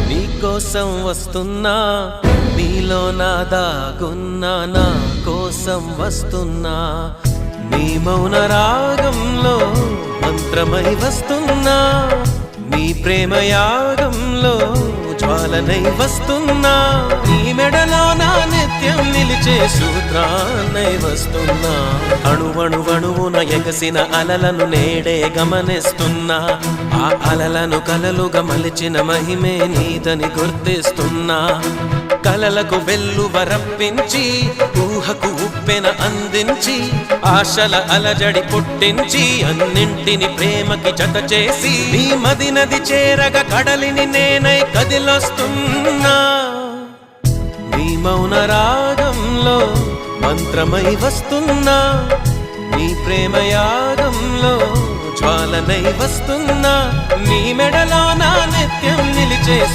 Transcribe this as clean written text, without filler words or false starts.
నీకోసం వస్తున్నా, నీలో నా దాగున్నా, నా కోసం వస్తున్నా. నీ మౌన రాగంలో మంత్రమై వస్తున్నా, నీ ప్రేమ యాగంలో జ్వాలనై వస్తున్నా. నీ మెడలో నా నిత్యం నిలిచే సూత్రాన్నై వస్తున్నా. అణువణువణువున ఎగసిన అలలను నేడే గమనిస్తున్నా. ఆ అలలను కలలుగా మలిచిన మహిమే నీదని గుర్తిస్తున్నా. కలలకు వెల్లువరప్పించి, ఊహకు ఉప్పెన అందించి, ఆశల అలజడి పుట్టించి, అన్నింటిని ప్రేమకి జత చేసి, నీ మది నది చేరగ కడలిని నేనై కదిలొస్తున్నా. నీ మౌన రాగంలో మంత్రమై వస్తున్నా, నీ ప్రేమ యాగంలో జ్వాలనై వస్తున్నా. నీ మెడలో నా నిత్యం నిలిచే